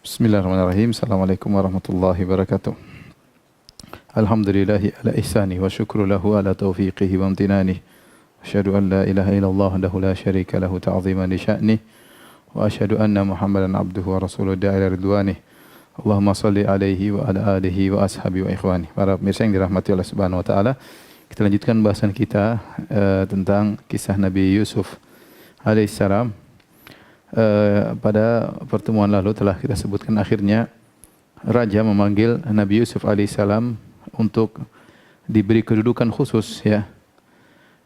Bismillahirrahmanirrahim. Assalamualaikum warahmatullahi wabarakatuh. Alhamdulillahi ala ihsani wa syukru lahu ala taufiqihi wa amtinani. Asyhadu an la ilaha illallah wahdahu la syarika lahu ta'ziman li sya'nih. Wa asyhadu anna Muhammadan abduhu wa rasuluhu da'ila ridwanih. Allahumma salli alaihi wa ala alihi wa ashabi wa ikhwani. Para pemirsa yang dirahmati Allah Subhanahu wa taala, kita lanjutkan bahasan kita tentang kisah Nabi Yusuf alaihissalam. Pada pertemuan lalu telah kita sebutkan akhirnya raja memanggil Nabi Yusuf alaihissalam untuk diberi kedudukan khusus, ya.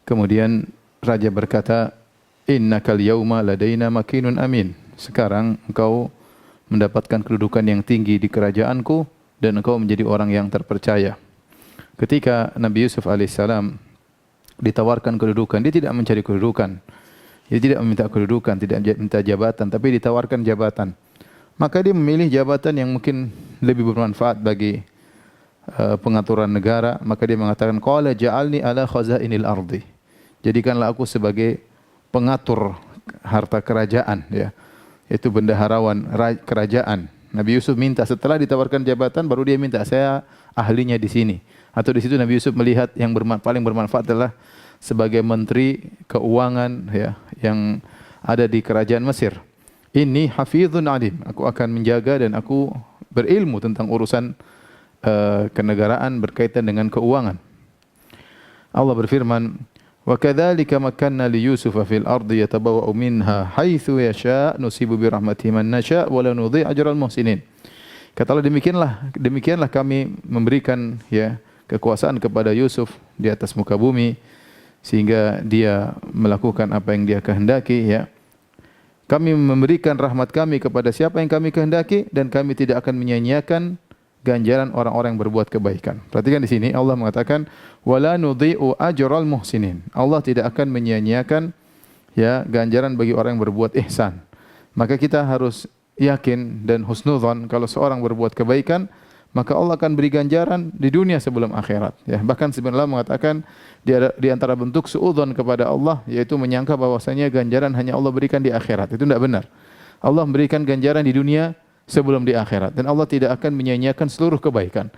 Kemudian raja berkata, innakal yauma ladaina makinun amin. Sekarang engkau mendapatkan kedudukan yang tinggi di kerajaanku dan engkau menjadi orang yang terpercaya. Ketika Nabi Yusuf alaihissalam ditawarkan kedudukan, dia tidak mencari kedudukan. Dia tidak meminta kedudukan, tidak minta jabatan, tapi ditawarkan jabatan. Maka dia memilih jabatan yang mungkin lebih bermanfaat bagi pengaturan negara. Maka dia mengatakan, qala ja'alni ala khazainil ardi. Jadikanlah aku sebagai pengatur harta kerajaan, ya. Yaitu bendaharawan kerajaan. Nabi Yusuf minta, setelah ditawarkan jabatan baru dia minta, saya ahlinya di sini. Atau di situ Nabi Yusuf melihat yang paling bermanfaat adalah sebagai menteri keuangan, ya, yang ada di kerajaan Mesir. Ini hafizun alim, aku akan menjaga dan aku berilmu tentang urusan kenegaraan berkaitan dengan keuangan. Allah berfirman, wa kadzalika makkanna li Yusuf fil ardi yatabawwa'u minha haitsu yasha' nusibu bi rahmatihi man nasha' wa la nudhi' ajral muhsinin. Katalah demikianlah kami memberikan, ya, kekuasaan kepada Yusuf di atas muka bumi sehingga dia melakukan apa yang dia kehendaki, ya. Kami memberikan rahmat kami kepada siapa yang kami kehendaki dan kami tidak akan menyia-nyiakan ganjaran orang-orang yang berbuat kebaikan. Perhatikan di sini Allah mengatakan wala nudhi'u ajral muhsinin. Allah tidak akan menyia-nyiakan, ya, ganjaran bagi orang yang berbuat ihsan. Maka kita harus yakin dan husnudzon kalau seorang berbuat kebaikan, maka Allah akan beri ganjaran di dunia sebelum akhirat, ya. Bahkan sebenarnya mengatakan di antara bentuk suudzon kepada Allah yaitu menyangka bahwasanya ganjaran hanya Allah berikan di akhirat. Itu tidak benar. Allah memberikan ganjaran di dunia sebelum di akhirat dan Allah tidak akan menyia-nyiakan seluruh kebaikan.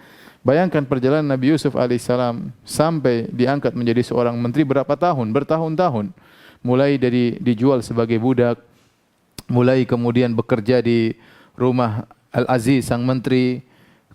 Bayangkan perjalanan Nabi Yusuf alaihissalam sampai diangkat menjadi seorang menteri berapa tahun, bertahun-tahun. Mulai dari dijual sebagai budak, mulai kemudian bekerja di rumah Al-Aziz sang menteri,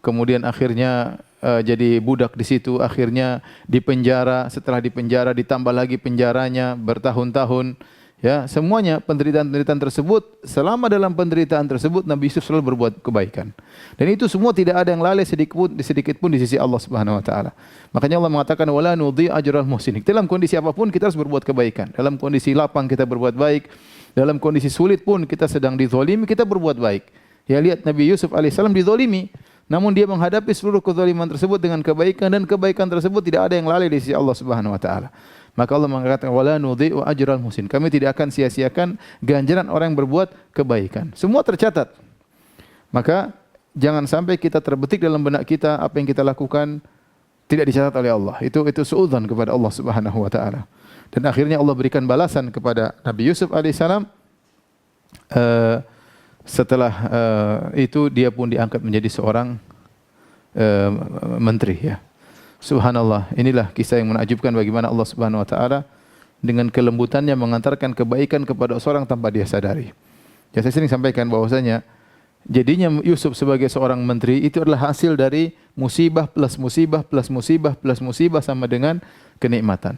kemudian akhirnya jadi budak di situ, akhirnya dipenjara, setelah dipenjara ditambah lagi penjaranya bertahun-tahun, ya. Semuanya penderitaan-penderitaan tersebut, selama dalam penderitaan tersebut Nabi Yusuf selalu berbuat kebaikan. Dan itu semua tidak ada yang lalai sedikit pun di sisi Allah Subhanahu wa taala. Makanya Allah mengatakan wala nudhi ajral muhsinin. Dalam kondisi apapun kita harus berbuat kebaikan. Dalam kondisi lapang kita berbuat baik, dalam kondisi sulit pun kita sedang dizalimi kita berbuat baik. Ya, lihat Nabi Yusuf alaihissalam dizalimi, namun dia menghadapi seluruh kezaliman tersebut dengan kebaikan dan kebaikan tersebut tidak ada yang lalai di sisi Allah Subhanahu wa taala. Maka Allah mengatakan wala nudhi'u ajral muhsin. Kami tidak akan sia-siakan ganjaran orang yang berbuat kebaikan. Semua tercatat. Maka jangan sampai kita terbetik dalam benak kita apa yang kita lakukan tidak dicatat oleh Allah. Itu suudzon kepada Allah Subhanahu wa taala. Dan akhirnya Allah berikan balasan kepada Nabi Yusuf alaihissalam. Setelah itu dia pun diangkat menjadi seorang menteri, ya. Subhanallah, inilah kisah yang menakjubkan bagaimana Allah Subhanahu wa taala dengan kelembutannya mengantarkan kebaikan kepada seorang tanpa dia sadari. Ya, saya sering sampaikan bahwasanya jadinya Yusuf sebagai seorang menteri itu adalah hasil dari musibah plus musibah plus musibah plus musibah sama dengan kenikmatan.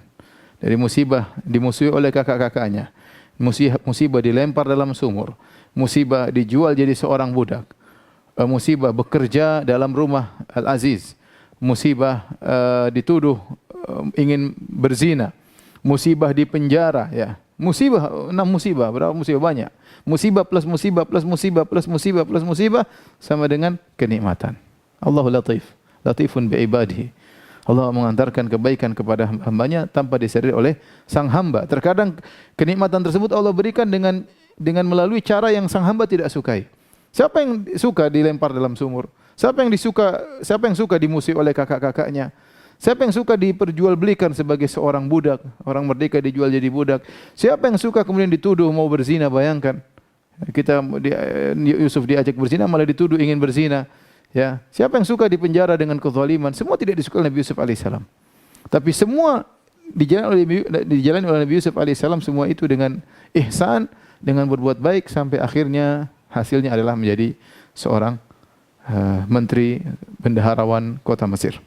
Dari musibah dimusuhi oleh kakak-kakaknya, musibah dilempar dalam sumur, musibah dijual jadi seorang budak, musibah bekerja dalam rumah Al-Aziz, musibah dituduh ingin berzina, musibah di penjara, ya. Musibah, 6 musibah, berapa musibah banyak. Musibah plus musibah plus musibah plus musibah plus musibah sama dengan kenikmatan. Allahu latif, latifun bi ibadihi. Allah mengantarkan kebaikan kepada hambanya tanpa disadari oleh sang hamba. Terkadang kenikmatan tersebut Allah berikan dengan melalui cara yang sang hamba tidak sukai. Siapa yang suka dilempar dalam sumur? Siapa yang suka dimusuhi oleh kakak-kakaknya? Siapa yang suka diperjualbelikan sebagai seorang budak? Orang merdeka dijual jadi budak. Siapa yang suka kemudian dituduh mau berzina, bayangkan. Yusuf diajak berzina malah dituduh ingin berzina. Ya, siapa yang suka dipenjara dengan kezaliman? Semua tidak disukai Nabi Yusuf alaihissalam. Tapi semua dijalani oleh Nabi Yusuf alaihissalam semua itu dengan ihsan, dengan berbuat baik sampai akhirnya hasilnya adalah menjadi seorang menteri bendaharawan kota Mesir.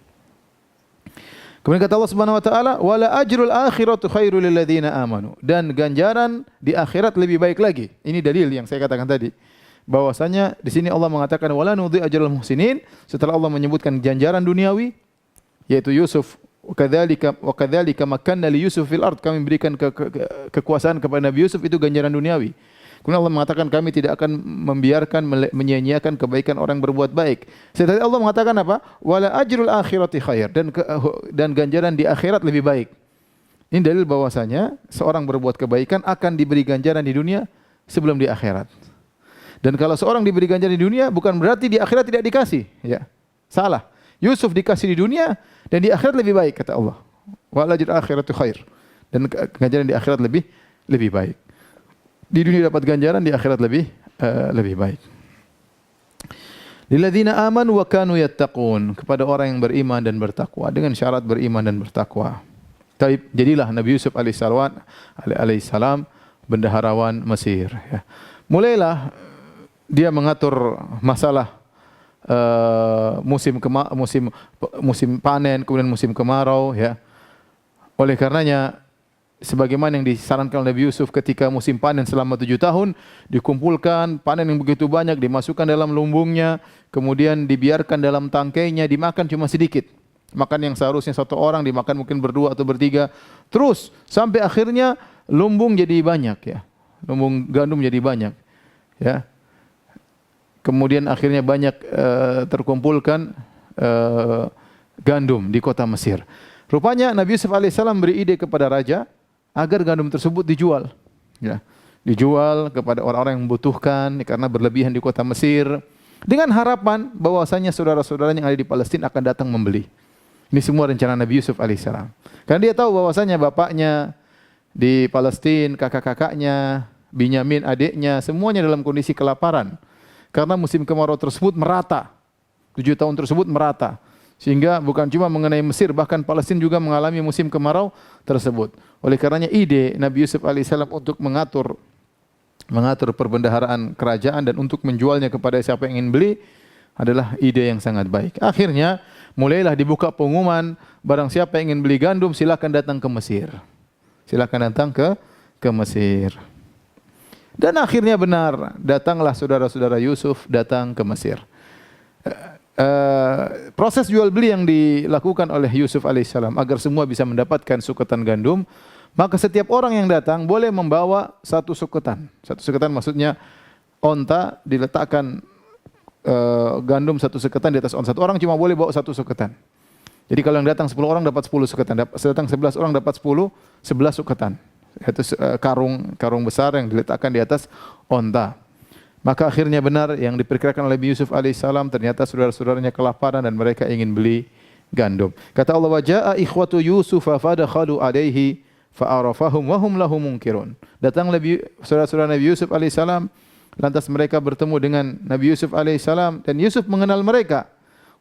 Kemudian kata Allah Subhanahu wa taala, "Wala ajrul akhiratu khairul lil ladzina amanu." Dan ganjaran di akhirat lebih baik lagi. Ini dalil yang saya katakan tadi. Bahwasanya di sini Allah mengatakan wala nudhi ajral muhsinin, setelah Allah menyebutkan ganjaran duniawi yaitu Yusuf, wa kadzalika makanna li Yusuf fil ard, kami berikan kekuasaan kepada Nabi Yusuf, itu ganjaran duniawi. Kemudian Allah mengatakan kami tidak akan membiarkan menyia-nyiakan kebaikan orang berbuat baik. Setelah Allah mengatakan apa? Wala ajrul akhirati khair, dan ganjaran di akhirat lebih baik. Ini dalil bahwasanya seorang berbuat kebaikan akan diberi ganjaran di dunia sebelum di akhirat. Dan kalau seorang diberi ganjaran di dunia bukan berarti di akhirat tidak dikasih, ya. Salah. Yusuf dikasih di dunia dan di akhirat lebih baik kata Allah. Wala ajrul akhirati khair. Dan ganjaran di akhirat lebih baik. Di dunia dapat ganjaran, di akhirat lebih baik. Lilladzina amanu wa kanu yattaqun, kepada orang yang beriman dan bertakwa, dengan syarat beriman dan bertakwa. Jadilah Nabi Yusuf alaihissalam bendaharawan Mesir. Ya. Mulailah dia mengatur masalah musim panen, kemudian musim kemarau. Ya. Oleh karenanya, sebagaimana yang disarankan oleh Nabi Yusuf ketika musim panen selama 7 tahun, dikumpulkan panen yang begitu banyak, dimasukkan dalam lumbungnya, kemudian dibiarkan dalam tangkainya, dimakan cuma sedikit. Makan yang seharusnya 1 orang dimakan mungkin berdua atau bertiga. Terus sampai akhirnya lumbung jadi banyak, ya. Lumbung gandum jadi banyak, ya. Kemudian akhirnya banyak terkumpulkan gandum di kota Mesir. Rupanya Nabi Yusuf alaihissalam beri ide kepada raja agar gandum tersebut dijual, ya, dijual kepada orang-orang yang membutuhkan karena berlebihan di kota Mesir, dengan harapan bahwasanya saudara-saudaranya yang ada di Palestina akan datang membeli. Ini semua rencana Nabi Yusuf alaihissalam. Karena dia tahu bahwasanya bapaknya di Palestina, kakak-kakaknya, Binyamin adiknya, semuanya dalam kondisi kelaparan. Karena musim kemarau tersebut merata, 7 tahun tersebut merata. Sehingga bukan cuma mengenai Mesir, bahkan Palestina juga mengalami musim kemarau tersebut. Oleh karenanya ide Nabi Yusuf alaihissalam untuk mengatur perbendaharaan kerajaan dan untuk menjualnya kepada siapa yang ingin beli adalah ide yang sangat baik. Akhirnya mulailah dibuka pengumuman, barang siapa yang ingin beli gandum silakan datang ke Mesir. Silakan datang ke Mesir. Dan akhirnya benar, datanglah saudara-saudara Yusuf datang ke Mesir. Proses jual beli yang dilakukan oleh Yusuf alaihissalam agar semua bisa mendapatkan suketan gandum, maka setiap orang yang datang boleh membawa 1 suketan. 1 suketan maksudnya onta diletakkan gandum 1 suketan di atas onta. 1 orang cuma boleh bawa 1 suketan. Jadi kalau yang datang 10 orang dapat 10 suketan, datang 11 orang dapat 11 suketan. Itu karung besar yang diletakkan di atas onta. Maka akhirnya benar yang diperkirakan oleh Nabi Yusuf alaihissalam, ternyata saudara-saudaranya kelaparan dan mereka ingin beli gandum. Kata Allah, wa jaa ikhwatu Yusuf fadakhalu alaihi fa'arafahum wa hum lahu munkirun. Datang saudara-saudara Nabi Yusuf alaihissalam, lantas mereka bertemu dengan Nabi Yusuf alaihissalam dan Yusuf mengenal mereka.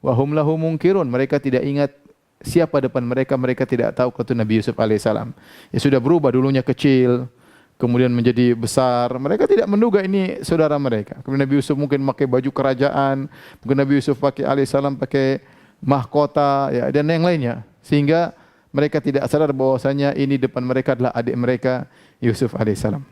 Wa hum lahu munkirun, mereka tidak ingat siapa depan mereka, mereka tidak tahu kalau itu Nabi Yusuf alaihissalam. Ya sudah berubah, dulunya kecil, kemudian menjadi besar. Mereka tidak menduga ini saudara mereka. Kemudian Nabi Yusuf mungkin pakai baju kerajaan, mungkin Nabi Yusuf alaihissalam pakai mahkota, ya, dan yang lainnya. Sehingga mereka tidak sadar bahwasanya ini depan mereka adalah adik mereka Yusuf alaihissalam.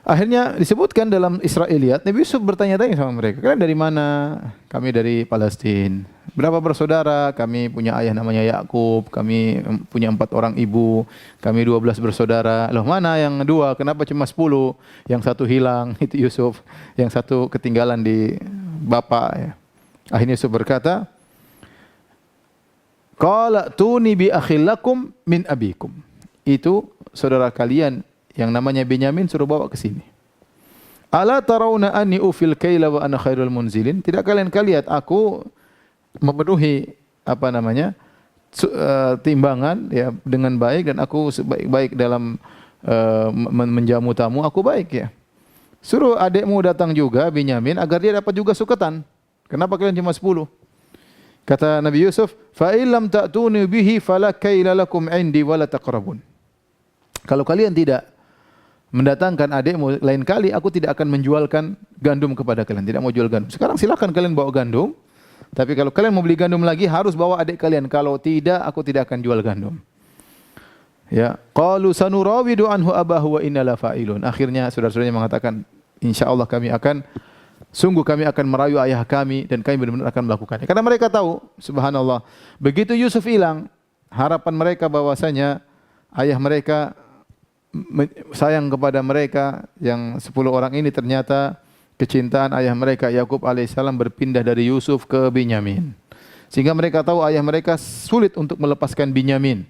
Akhirnya disebutkan dalam Israiliyat, Nabi Yusuf bertanya-tanya sama mereka, kalian dari mana? Kami dari Palestina. Berapa bersaudara? Kami punya ayah namanya Yakub, kami punya 4 orang ibu, kami 12 bersaudara. Loh, mana yang 2? Kenapa cuma 10? Yang 1 hilang, itu Yusuf. Yang 1 ketinggalan di bapak. Ya. Akhirnya Yusuf berkata, qala tuni bi akhil lakum min abikum. Itu saudara kalian yang namanya Benyamin suruh bawa ke sini. Ala tarawna anni ufil kaila wa ana khairul munzilin? Tidak kalian lihat aku memenuhi timbangan ya dengan baik dan aku sebaik-baik dalam menjamu tamu, aku baik ya. Suruh adikmu datang juga, Binyamin, agar dia dapat juga suketan. Kenapa kalian cuma 10? Kata Nabi Yusuf, fa illam ta'tuni bihi fala kaila lakum indi wala taqrabun. Kalau kalian tidak mendatangkan adikmu, lain kali aku tidak akan menjualkan gandum kepada kalian. Tidak mau jual gandum. Sekarang silakan kalian bawa gandum. Tapi kalau kalian mau beli gandum lagi, harus bawa adik kalian. Kalau tidak, aku tidak akan jual gandum. Ya, qalu sanurawidu anhu abahu wa inna la fa'ilun. Akhirnya saudara-saudaranya mengatakan, insyaallah kami akan merayu ayah kami dan kami benar-benar akan melakukannya. Karena mereka tahu, subhanallah, begitu Yusuf hilang, harapan mereka bahwasanya ayah mereka sayang kepada mereka yang 10 orang ini, ternyata kecintaan ayah mereka Yakub alaihissalam berpindah dari Yusuf ke Binyamin. Sehingga mereka tahu ayah mereka sulit untuk melepaskan Binyamin.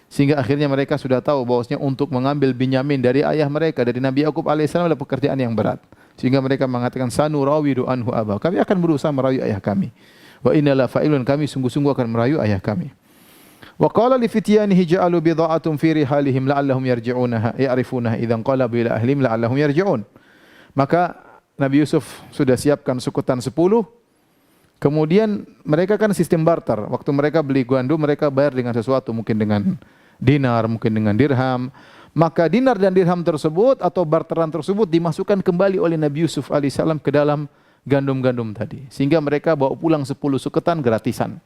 Sehingga akhirnya mereka sudah tahu bahwasanya untuk mengambil Binyamin dari ayah mereka, dari Nabi Yakub alaihissalam, adalah pekerjaan yang berat. Sehingga mereka mengatakan, sanurawidu anhu abah. Kami akan berusaha merayu ayah kami. Wa inna la fa'ilun, kami sungguh-sungguh akan merayu ayah kami. Wa qala li fityanihi ja'alu bidha'atum fi rihalihim la'allahum yarji'unaha ya'rifunaha idzan qalabu ila ahlihim la'allahum yarji'un. Maka Nabi Yusuf sudah siapkan sukutan 10. Kemudian mereka kan sistem barter. Waktu mereka beli gandum, mereka bayar dengan sesuatu, mungkin dengan dinar, mungkin dengan dirham. Maka dinar dan dirham tersebut atau barteran tersebut dimasukkan kembali oleh Nabi Yusuf alaihissalam ke dalam gandum-gandum tadi. Sehingga mereka bawa pulang 10 suketan gratisan.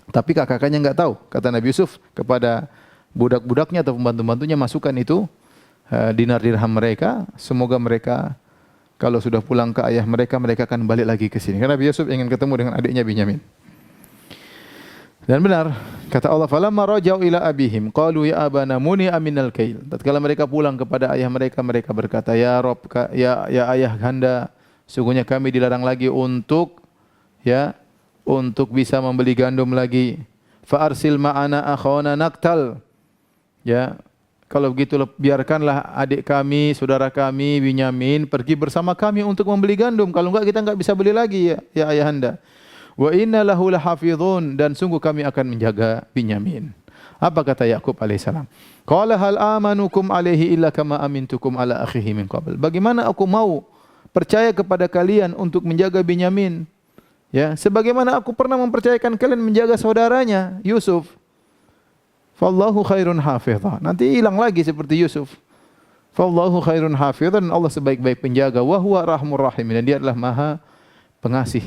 Tapi kakak-kakaknya enggak tahu. Kata Nabi Yusuf kepada budak-budaknya atau pembantu-bantunya, masukkan itu dinar dirham mereka. Semoga mereka kalau sudah pulang ke ayah mereka, mereka akan balik lagi ke sini. Karena Nabi Yusuf ingin ketemu dengan adiknya Binyamin. Dan benar, kata Allah, falamma raja'u ila abihim qalu ya abana muni'a minal kail. Tatkala mereka pulang kepada ayah mereka, mereka berkata, ya Rabb, ya ayah Anda, sungguhnya kami dilarang lagi untuk bisa membeli gandum lagi. Fa arsil ma'ana akhana naktal. Ya, kalau begitu biarkanlah adik kami, saudara kami Binyamin pergi bersama kami untuk membeli gandum. Kalau enggak, kita enggak bisa beli lagi, ya ayah Anda. Wa inna lahu lahafizun, dan sungguh kami akan menjaga Binyamin. Apa kata Yakub alaihissalam? Qala hal amanukum alaihi illa kama amintukum ala akhihi min qabl. Bagaimana aku mau percaya kepada kalian untuk menjaga Binyamin? Ya, sebagaimana aku pernah mempercayakan kalian menjaga saudaranya Yusuf. Fallahu khairun hafizah. Nanti hilang lagi seperti Yusuf. Fallahu khairun hafizah, dan Allah sebaik-baik penjaga. Wa huwa rahmur rahim, dan dia adalah maha pengasih.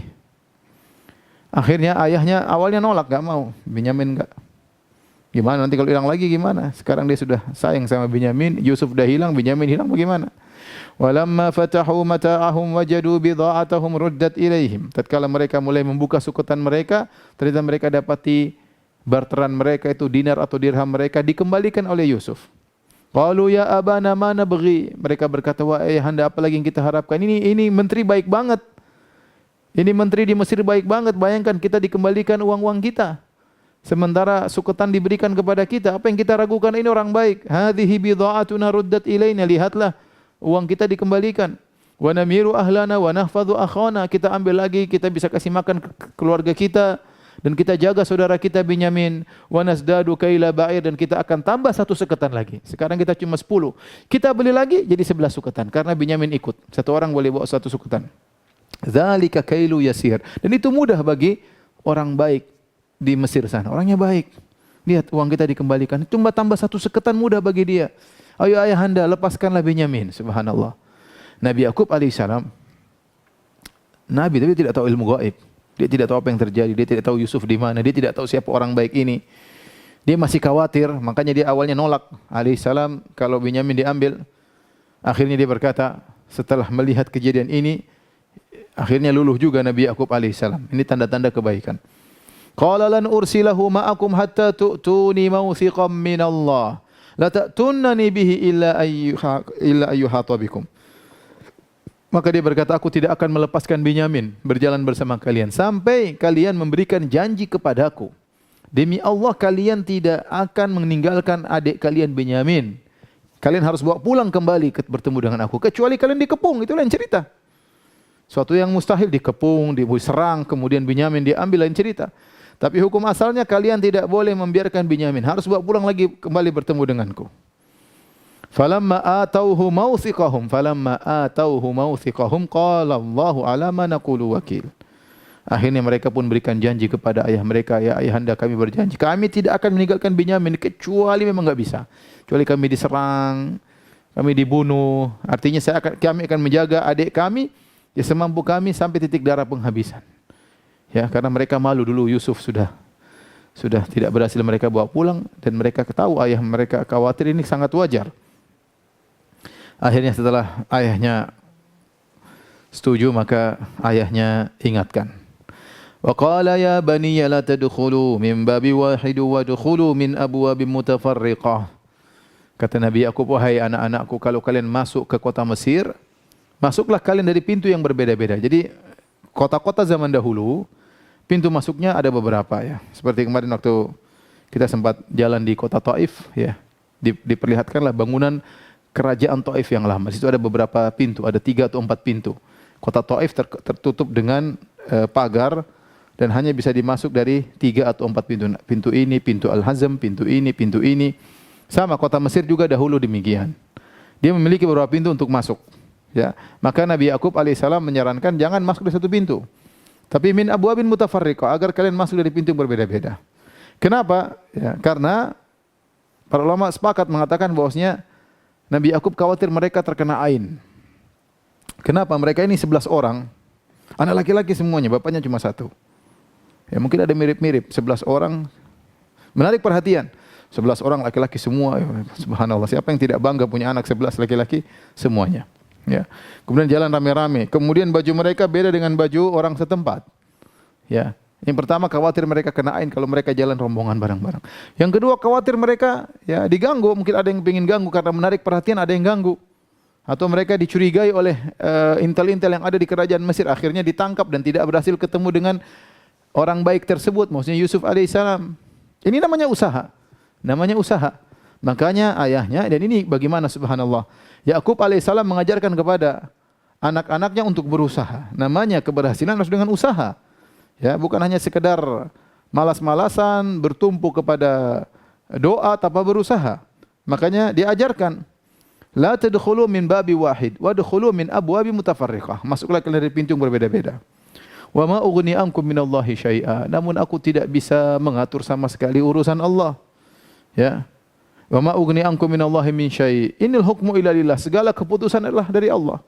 Akhirnya ayahnya awalnya nolak, enggak mau. Binyamin enggak. Gimana nanti kalau hilang lagi gimana? Sekarang dia sudah sayang sama Binyamin, Yusuf sudah hilang, Binyamin hilang, bagaimana? Walamma fatahu mata'ahum wajadu bidha'atahum ruddat ilaihim. Tatkala mereka mulai membuka sukutan mereka, ternyata mereka dapati barteran mereka itu dinar atau dirham mereka dikembalikan oleh Yusuf. Qalu ya abana ma nabghi. Mereka berkata, wahai ayahanda, apa lagi yang kita harapkan? Ini menteri baik banget. Ini menteri di Mesir baik banget. Bayangkan kita dikembalikan uang-uang kita, sementara suketan diberikan kepada kita. Apa yang kita ragukan? Ini orang baik. Hadhihi bidha'atuna ruddat ilaina. Lihatlah, uang kita dikembalikan. Wa namiru ahlana wa nahfadhu akhana. Kita ambil lagi, kita bisa kasih makan keluarga kita, dan kita jaga saudara kita Binyamin. Wa nasdadu kaila ba'ir, dan kita akan tambah 1 suketan lagi. Sekarang kita cuma 10. Kita beli lagi jadi 11 suketan karena Binyamin ikut. Satu orang boleh bawa 1 suketan. Dzalika kailu yasir. Dan itu mudah bagi orang baik di Mesir sana. Orangnya baik. Lihat, uang kita dikembalikan. Cuma tambah 1 suketan, mudah bagi dia. Ayo ayahanda, lepaskanlah Binyamin. Subhanallah. Nabi Yakub alaihissalam, Nabi tapi tidak tahu ilmu gaib. Dia tidak tahu apa yang terjadi. Dia tidak tahu Yusuf di mana. Dia tidak tahu siapa orang baik ini. Dia masih khawatir. Makanya dia awalnya nolak alaihissalam kalau Binyamin diambil. Akhirnya dia berkata, setelah melihat kejadian ini, akhirnya luluh juga Nabi Yakub alaihissalam. Ini tanda-tanda kebaikan. Qala lan ursilahu ma'akum hatta tu'tuni mawthiqam min Allah. La ta'tunnani bihi illa ayyuhata bikum. Maka dia berkata, aku tidak akan melepaskan Binyamin berjalan bersama kalian sampai kalian memberikan janji kepadaku. Demi Allah, kalian tidak akan meninggalkan adik kalian Binyamin. Kalian harus bawa pulang kembali bertemu dengan aku. Kecuali kalian dikepung, itu lain cerita. Suatu yang mustahil dikepung, diserang, kemudian Binyamin diambil, lain cerita. Tapi hukum asalnya kalian tidak boleh membiarkan Binyamin. Harus bawa pulang lagi kembali bertemu denganku. Falamma atauhu mawthiqahum qala Allahu ala ma naqulu wakil. Akhirnya mereka pun berikan janji kepada ayah mereka, ya ayahanda kami berjanji, kami tidak akan meninggalkan Binyamin kecuali memang enggak bisa. Kecuali kami diserang, kami dibunuh. Artinya kami akan menjaga adik kami ya semampu kami sampai titik darah penghabisan. Ya, karena mereka malu dulu Yusuf sudah tidak berhasil mereka bawa pulang dan mereka tahu ayah mereka khawatir, ini sangat wajar. Akhirnya setelah ayahnya setuju maka ayahnya ingatkan. Wa qala ya bani la tadkhulu min babi wahid wa dkhulu min abwabin mutafarriqah. Kata Nabi Yakub, wahai anak-anakku, kalau kalian masuk ke kota Mesir, masuklah kalian dari pintu yang berbeda-beda. Jadi kota-kota zaman dahulu pintu masuknya ada beberapa ya. Seperti kemarin waktu kita sempat jalan di kota Taif ya. Diperlihatkanlah bangunan kerajaan Taif yang lama. Di situ ada beberapa pintu, ada 3 atau 4 pintu. Kota Taif tertutup dengan pagar dan hanya bisa dimasuk dari 3 atau 4 pintu. Pintu ini, pintu Al-Hazm, pintu ini, pintu ini. Sama kota Mesir juga dahulu demikian. Dia memiliki beberapa pintu untuk masuk. Ya, maka Nabi Yakub alaihissalam menyarankan jangan masuk dari satu pintu. Tapi min abwabin mutafarriqah, agar kalian masuk dari pintu yang berbeda-beda. Kenapa? Ya, karena para ulama sepakat mengatakan bahwasanya Nabi Yakub khawatir mereka terkena ain. Kenapa? Mereka ini 11 orang. Anak laki-laki semuanya, bapaknya cuma 1. Ya mungkin ada mirip-mirip, 11 orang. Menarik perhatian. 11 orang laki-laki semua. Subhanallah, siapa yang tidak bangga punya anak 11 laki-laki? Semuanya. Ya. Kemudian jalan rame-rame. Kemudian baju mereka beda dengan baju orang setempat. Ya. Yang pertama khawatir mereka kena ain kalau mereka jalan rombongan bareng-bareng. Yang kedua khawatir mereka ya diganggu, mungkin ada yang ingin ganggu karena menarik perhatian, ada yang ganggu. Atau mereka dicurigai oleh intel-intel yang ada di kerajaan Mesir, akhirnya ditangkap dan tidak berhasil ketemu dengan orang baik tersebut, maksudnya Yusuf alaihissalam. Ini namanya usaha. Namanya usaha. Makanya ayahnya, dan ini bagaimana subhanallah, Yakub alaihissalam mengajarkan kepada anak-anaknya untuk berusaha. Namanya keberhasilan harus dengan usaha. Ya, bukan hanya sekedar malas-malasan, bertumpu kepada doa tanpa berusaha. Makanya diajarkan, la tadkhulu min babi wahid wa dkhulu min abwabi mutafarriqah. Masuklah dari pintu yang berbeda-beda. Wa ma ughni ankum minallahi syai'a. Namun aku tidak bisa mengatur sama sekali urusan Allah. Ya. Wa ma ughni ankum minallahi min syai'. Inil hukmu illa lillah. Segala keputusan adalah dari Allah.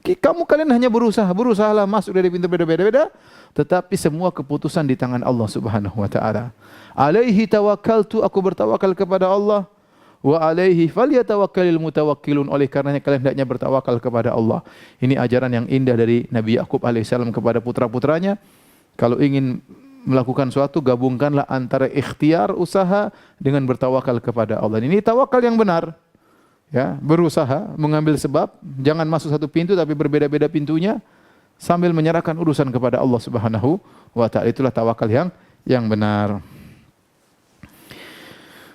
Kalian hanya berusahalah masuk dari pintu berbeda-beda, tetapi semua keputusan di tangan Allah Subhanahu wa taala. Alaihi tawakkaltu, aku bertawakal kepada Allah. Wa alaihi falyatawakkalul mutawakkilun, oleh karenanya kalian hendaknya bertawakal kepada Allah. Ini ajaran yang indah dari Nabi Yakub alaihissalam kepada putra-putranya. Kalau ingin melakukan suatu, gabungkanlah antara ikhtiar usaha dengan bertawakal kepada Allah. Ini tawakal yang benar. Ya, berusaha mengambil sebab, jangan masuk satu pintu tapi berbeda-beda pintunya sambil menyerahkan urusan kepada Allah Subhanahu wa taala. Itulah tawakal yang benar.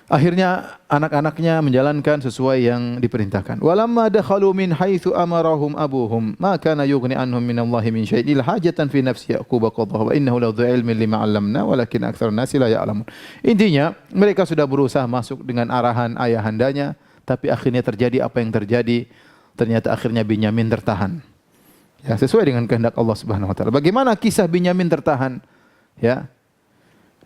Akhirnya anak-anaknya menjalankan sesuai yang diperintahkan. Walamma dakhalu min haitsu amarahum abuhum ma kana yughni anhum minallahi min syai'in illa hajatan fi nafsi Yaqub qadhaha wa innahu la dhu ilmin lima 'allamna walakin aktsarun nasi la ya'lamun. Intinya mereka sudah berusaha masuk dengan arahan ayahandanya, tapi akhirnya terjadi apa yang terjadi. Ternyata akhirnya Binyamin tertahan. Ya, sesuai dengan kehendak Allah Subhanahu wa taala. Bagaimana kisah Binyamin tertahan? Ya.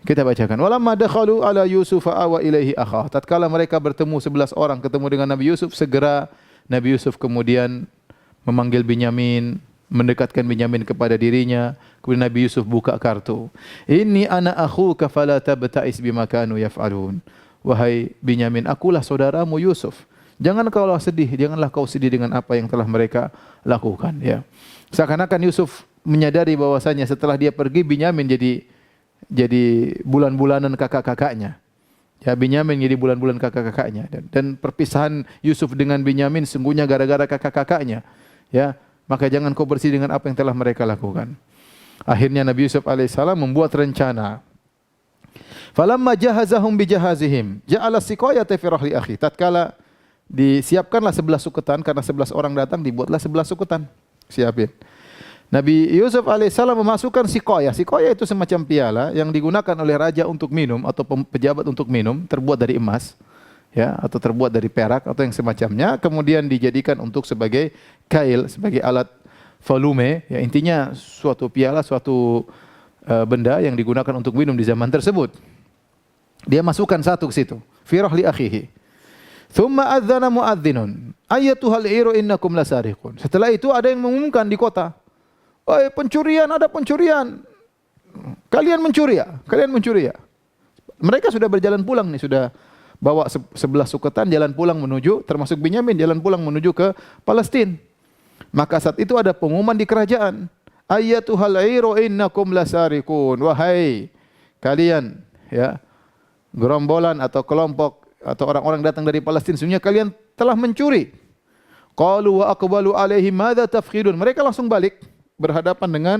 Kita bacakan. Walamma dakhalu ala Yusuf awa ilaihi akha. Tatkala mereka bertemu 11 orang ketemu dengan Nabi Yusuf, segera Nabi Yusuf kemudian memanggil Binyamin, mendekatkan Binyamin kepada dirinya. Kemudian Nabi Yusuf buka kartu. Inni ana akhuka fala tabta'is bima kanu yaf'alun. Wahai Binyamin, akulah saudaramu Yusuf. Janganlah kau sedih dengan apa yang telah mereka lakukan, ya. Seakan-akan Yusuf menyadari bahwasanya setelah dia pergi Binyamin jadi bulan-bulanan kakak-kakaknya. Ya, Binyamin jadi bulan-bulan kakak-kakaknya, dan perpisahan Yusuf dengan Binyamin sungguhnya gara-gara kakak-kakaknya. Ya, maka jangan kau bersedih dengan apa yang telah mereka lakukan. Akhirnya Nabi Yusuf alaihissalam membuat rencana. Falamma jahazahum bijahazihim ja'ala siqayata fi rahli akhi. Tatkala disiapkanlah 11 suketan, karena 11 orang datang dibuatlah 11 suketan. Siapin. Nabi Yusuf alaihissalam memasukkan siqayah. Siqayah itu semacam piala yang digunakan oleh raja untuk minum atau pejabat untuk minum, terbuat dari emas. ya, atau terbuat dari perak atau yang semacamnya, kemudian dijadikan untuk sebagai kail, sebagai alat volume, ya intinya suatu piala, suatu benda yang digunakan untuk minum di zaman tersebut. Dia masukkan satu ke situ, fi rahli akhihi. Thumma adzana muadzdinun, ayyatuhal iru innakum lasariqun. Setelah itu ada yang mengumumkan di kota, "Wahai pencurian, ada pencurian. Kalian mencuri ya? Kalian mencuri ya?" Mereka sudah berjalan pulang nih, sudah bawa 11 suketan jalan pulang menuju, termasuk Binyamin jalan pulang menuju ke Palestina. Maka saat itu ada pengumuman di kerajaan, ayyatuhal iru innakum lasariqun. Wahai kalian, ya, gerombolan atau kelompok atau orang-orang datang dari Palestina, sesungguhnya kalian telah mencuri. Qalu wa aqbalu alaihim madza tafkhidun. Mereka langsung balik berhadapan dengan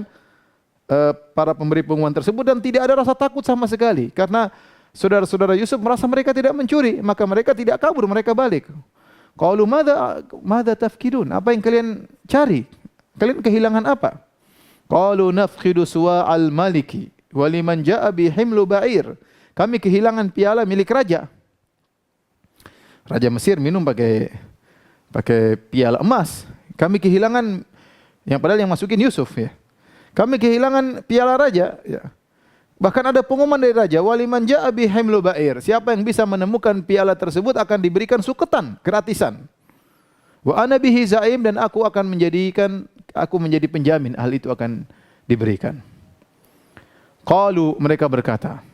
para pemberi pengumuman tersebut dan tidak ada rasa takut sama sekali karena saudara-saudara Yusuf merasa mereka tidak mencuri, maka mereka tidak kabur, mereka balik. Qalu madza tafkidun? Apa yang kalian cari? Kalian kehilangan apa? Qalu nafkhidu suwa'al maliki wa liman ja'a bi himlu ba'ir. Kami kehilangan piala milik raja. Raja Mesir minum pakai piala emas. Kami kehilangan yang padahal yang masukin Yusuf, ya. Kami kehilangan piala raja, ya. Bahkan ada pengumuman dari raja, waliman ja'a bi himlu ba'ir. Siapa yang bisa menemukan piala tersebut akan diberikan suketan gratisan. Wa ana bihi za'im, dan aku menjadi penjamin hal itu akan diberikan. Qalu, mereka berkata,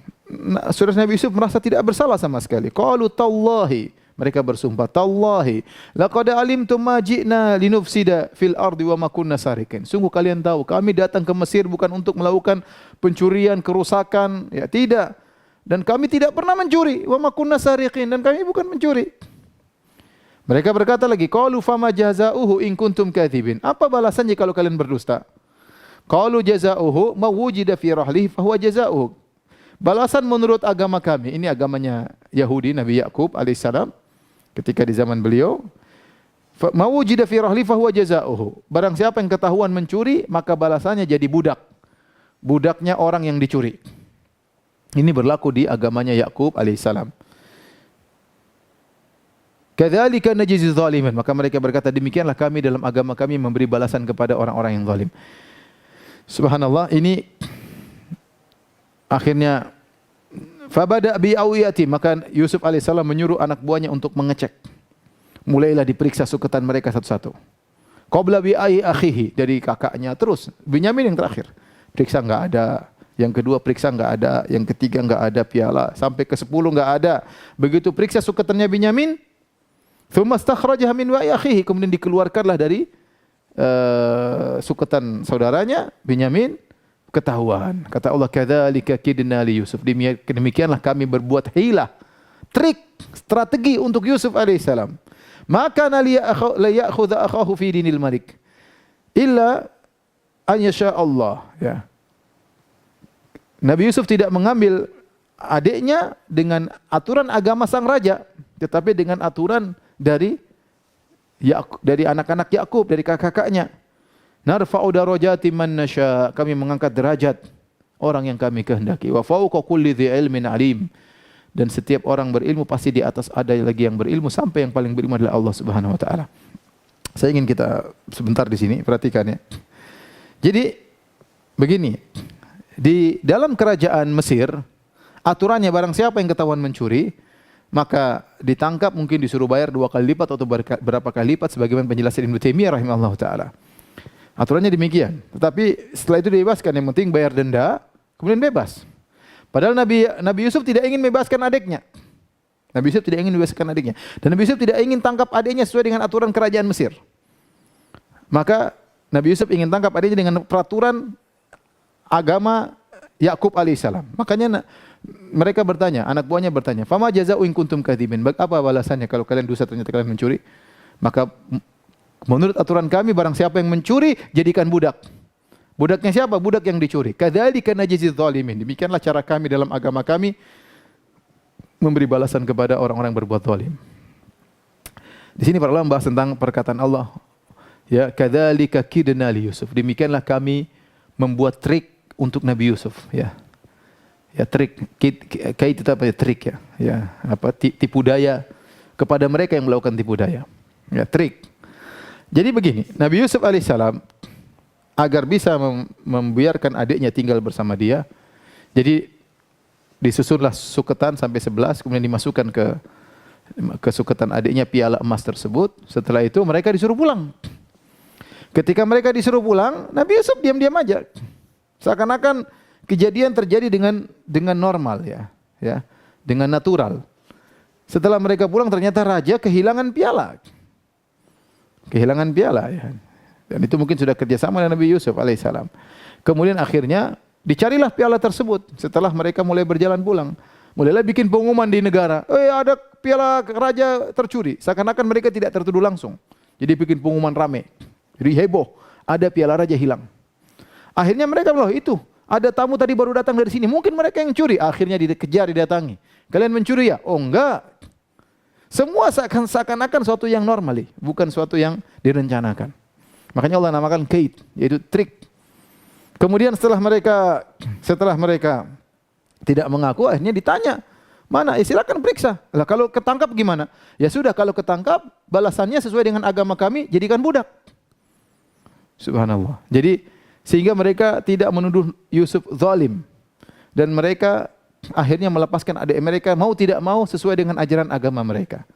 saudara Nabi Yusuf merasa tidak bersalah sama sekali. Qalu tallahi, mereka bersumpah, tallahi laqad alimtum ma ji'na linufsida fil ardi wa ma kunna sarikin. Sungguh kalian tahu kami datang ke Mesir bukan untuk melakukan pencurian, kerusakan, ya tidak. Dan kami tidak pernah mencuri, wa ma kunna sarikin, dan kami bukan mencuri. Mereka berkata lagi, qalu fama jazaohu in kuntum katsibin. Apa balasannya kalau kalian berdusta? Qalu jazaohu ma wujida fi rahlihi fa huwa jazaohu. Balasan menurut agama kami, ini agamanya Yahudi, Nabi Yakub alaihissalam ketika di zaman beliau, ma wujida fi rahlihi fa huwa jazaohu. Barang siapa yang ketahuan mencuri, maka balasannya jadi budak. Budaknya orang yang dicuri. Ini berlaku di agamanya Yakub alaihissalam. Kadzalika najzi zalimin. Maka mereka berkata, demikianlah kami dalam agama kami memberi balasan kepada orang-orang yang zalim. Subhanallah, ini akhirnya fabada bi awiyati, maka Yusuf alaihissalam menyuruh anak buahnya untuk mengecek. Mulailah diperiksa suketan mereka satu-satu. Qabla bi akhihi, dari kakaknya, terus Binyamin yang terakhir. Periksa enggak ada. Yang kedua periksa enggak ada, yang ketiga enggak ada piala, sampai ke 10 enggak ada. Begitu periksa suketannya Binyamin, thumma stakhrajaha min wa'i akhihi, kemudian dikeluarkanlah dari suketan saudaranya Binyamin, ketahuan. Kata Allah, kadzalika kidna li Yusuf. Demikianlah kami berbuat hilah, trik, strategi untuk Yusuf alaihissalam. Maka la ya'khudha akhahu fi dinil malik illa an yasha Allah, ya. Nabi Yusuf tidak mengambil adiknya dengan aturan agama sang raja, tetapi dengan aturan dari anak-anak Yakub, dari kakak-kakaknya. Narfa'u darajati man nasya, kami mengangkat derajat orang yang kami kehendaki. Wa fawqa kulli dzi ilmin alim, dan setiap orang berilmu pasti di atas ada lagi yang berilmu, sampai yang paling berilmu adalah Allah Subhanahu wa taala. Saya ingin kita sebentar di sini perhatikan, ya. Jadi begini, di dalam kerajaan Mesir aturannya barang siapa yang ketahuan mencuri, maka ditangkap, mungkin disuruh bayar 2 kali lipat atau berapa kali lipat, sebagaimana penjelasan Ibnu Taimiyah rahimahullahu taala. Aturannya demikian. Tetapi setelah itu dibebaskan, yang penting bayar denda, kemudian bebas. Padahal Nabi Yusuf tidak ingin membebaskan adiknya. Nabi Yusuf tidak ingin membebaskan adiknya. Dan Nabi Yusuf tidak ingin tangkap adiknya sesuai dengan aturan kerajaan Mesir. Maka Nabi Yusuf ingin tangkap adiknya dengan peraturan agama Yakub alaihissalam. Makanya mereka bertanya, anak buahnya bertanya, "Fama jazaa'u in kuntum kadzibin?" Apa balasannya kalau kalian dusta, ternyata kalian mencuri? Maka menurut aturan kami, barang siapa yang mencuri, jadikan budak. Budaknya siapa? Budak yang dicuri. Kadzalika najzi dzalimin. Demikianlah cara kami dalam agama kami memberi balasan kepada orang-orang yang berbuat zalim. Di sini para ulama membahas tentang perkataan Allah, ya, kadzalika kidna li Yusuf. Demikianlah kami membuat trik untuk Nabi Yusuf, ya. Ya, trik, kait itu apa ya? Trik, ya. Ya, apa, tipu daya kepada mereka yang melakukan tipu daya. Ya, trik. Jadi begini, Nabi Yusuf alaihissalam agar bisa membiarkan adiknya tinggal bersama dia, jadi disusunlah suketan sampai 11, kemudian dimasukkan ke suketan adiknya piala emas tersebut. Setelah itu mereka disuruh pulang. Ketika mereka disuruh pulang, Nabi Yusuf diam-diam aja. Seakan-akan kejadian terjadi dengan normal ya, dengan natural. Setelah mereka pulang ternyata raja kehilangan piala. Kehilangan piala ya. Dan itu mungkin sudah kerjasama dengan Nabi Yusuf alaihissalam. Kemudian akhirnya dicarilah piala tersebut setelah mereka mulai berjalan pulang. Mulailah bikin pengumuman di negara, ada piala raja tercuri. Seakan-akan mereka tidak tertuduh langsung. Jadi bikin pengumuman rame. Jadi heboh, ada piala raja hilang. Akhirnya mereka bilang, itu ada tamu tadi baru datang dari sini. Mungkin mereka yang curi. Akhirnya dikejar, didatangi. Kalian mencuri ya? Oh enggak. Semua seakan-akan suatu yang normal, bukan suatu yang direncanakan. Makanya Allah namakan kait, yaitu trik. Kemudian setelah mereka tidak mengaku, akhirnya ditanya, mana? Silakan periksa. Lah kalau ketangkap gimana? Ya sudah, kalau ketangkap balasannya sesuai dengan agama kami, jadikan budak. Subhanallah. Jadi sehingga mereka tidak menuduh Yusuf zalim, dan mereka akhirnya melepaskan adik mereka mau tidak mau sesuai dengan ajaran agama mereka.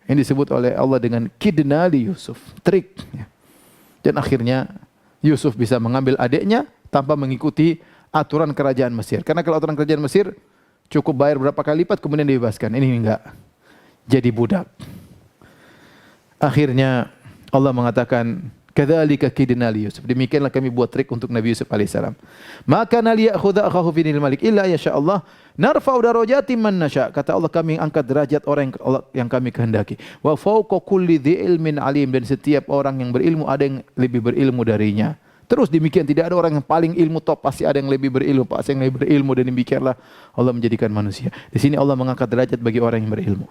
Ini disebut oleh Allah dengan kidna li Yusuf, trik. Dan akhirnya Yusuf bisa mengambil adiknya tanpa mengikuti aturan kerajaan Mesir. Karena kalau aturan kerajaan Mesir cukup bayar berapa kali lipat kemudian dibebaskan. Ini enggak. Jadi budak. Akhirnya Allah mengatakan, kadzalika kidna li Yusuf. Demikianlah kami buat trik untuk Nabi Yusuf alaihissalam. Maka liya'khudha akhahu finil malik illa yasha Allah narfa'u darajatin man nasya. Kata Allah, kami angkat derajat orang yang kami kehendaki. Wa fawqa kulli dzi ilmin alim, dan setiap orang yang berilmu ada yang lebih berilmu darinya. Terus demikian, tidak ada orang yang paling ilmu top, pasti ada yang lebih berilmu, pasti yang lebih berilmu, dan demikianlah Allah menjadikan manusia. Di sini Allah mengangkat derajat bagi orang yang berilmu.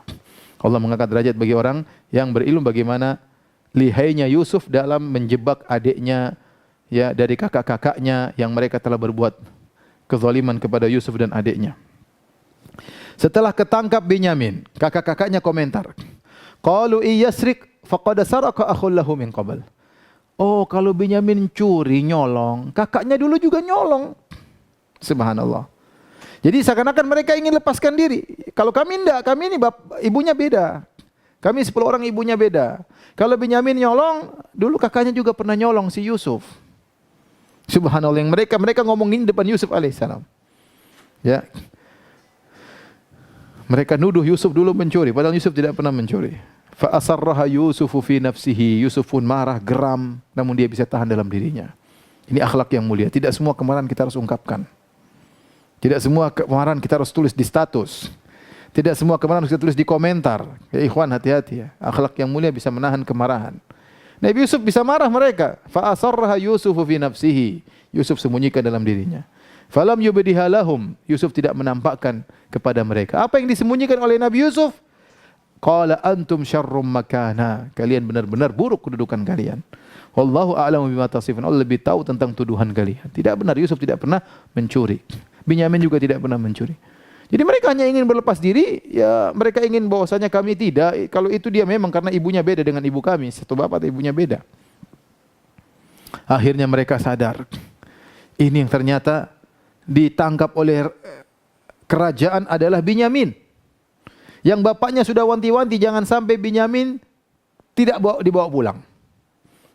Allah mengangkat derajat bagi orang yang berilmu, bagaimana lihainya Yusuf dalam menjebak adiknya ya dari kakak-kakaknya yang mereka telah berbuat kezaliman kepada Yusuf dan adiknya. Setelah ketangkap Binyamin, kakak-kakaknya komentar, qalu iyasrik faqad saraka akhul lahu min qabl. Oh, kalau Binyamin curi, nyolong, kakaknya dulu juga nyolong. Subhanallah. Jadi seakan-akan mereka ingin lepaskan diri. Kalau kami enggak, kami ini ibunya beda. Kami 10 orang ibunya beda. Kalau Binyamin nyolong, dulu kakaknya juga pernah nyolong si Yusuf. Subhanallah, yang mereka ngomongin depan Yusuf alaihissalam. Ya. Mereka nuduh Yusuf dulu mencuri, padahal Yusuf tidak pernah mencuri. Fa asarraha Yusufu fi nafsihi. Yusuf pun marah, geram, namun dia bisa tahan dalam dirinya. Ini akhlak yang mulia. Tidak semua kemarahan kita harus ungkapkan. Tidak semua kemarahan kita harus tulis di status. Tidak semua kemarahan harus ditulis di komentar. Ya ikhwan, hati-hati ya. Akhlak yang mulia bisa menahan kemarahan. Nabi Yusuf bisa marah mereka. Fa asarraha Yusufu fi nafsihi. Yusuf sembunyikan dalam dirinya. Falam yubdiha lahum. Yusuf tidak menampakkan kepada mereka. Apa yang disembunyikan oleh Nabi Yusuf? Qala antum syarrum makana. Kalian benar-benar buruk kedudukan kalian. Wallahu a'lamu bima tasifun. Allah lebih tahu tentang tuduhan kalian. Tidak benar, Yusuf tidak pernah mencuri. Binyamin juga tidak pernah mencuri. Jadi mereka hanya ingin berlepas diri, ya mereka ingin bahwasanya kami tidak. Kalau itu dia memang karena ibunya beda dengan ibu kami, satu bapak atau ibunya beda. Akhirnya mereka sadar, ini yang ternyata ditangkap oleh kerajaan adalah Binyamin. Yang bapaknya sudah wanti-wanti jangan sampai Binyamin tidak dibawa pulang.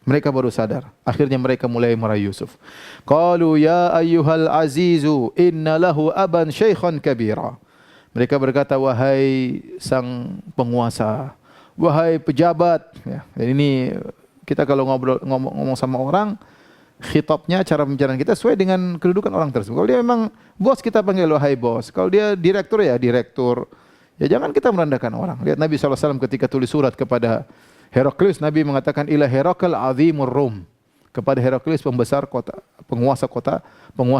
Mereka baru sadar. Akhirnya mereka mulai merayu Yusuf. Qalu ya ayyuhal azizu inna lahu aban syaikhan kabira. Mereka berkata, wahai sang penguasa, wahai pejabat. Ya, ini kita kalau ngomong sama orang, khitabnya, cara pembicaraan kita sesuai dengan kedudukan orang tersebut. Kalau dia memang bos, kita panggil wahai bos. Kalau dia direktur, ya direktur. Ya jangan kita merendahkan orang. Lihat Nabi SAW ketika tulis surat kepada Heraklius, Nabi mengatakan ila Herakl azimur Rum, kepada Heraklius penguasa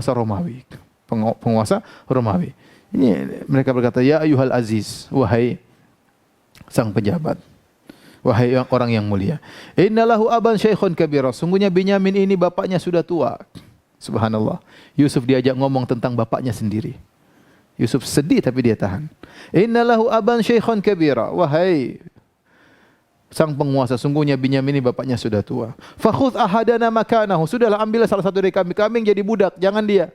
Romawi, penguasa Romawi. Ini mereka berkata, ya ayyuhal aziz, wahai sang pejabat, wahai orang yang mulia. Innalahu aban syaikhun kabira. Sungguhnya Binyamin ini bapaknya sudah tua. Subhanallah. Yusuf diajak ngomong tentang bapaknya sendiri. Yusuf sedih tapi dia tahan. Inna lahu aban syaikhan kabira. Wahai sang penguasa, sungguhnya Binyamin ini bapaknya sudah tua. Fakhudh ahadana makanahu. Sudahlah, ambillah salah satu dari kami. Kami yang jadi budak, jangan dia.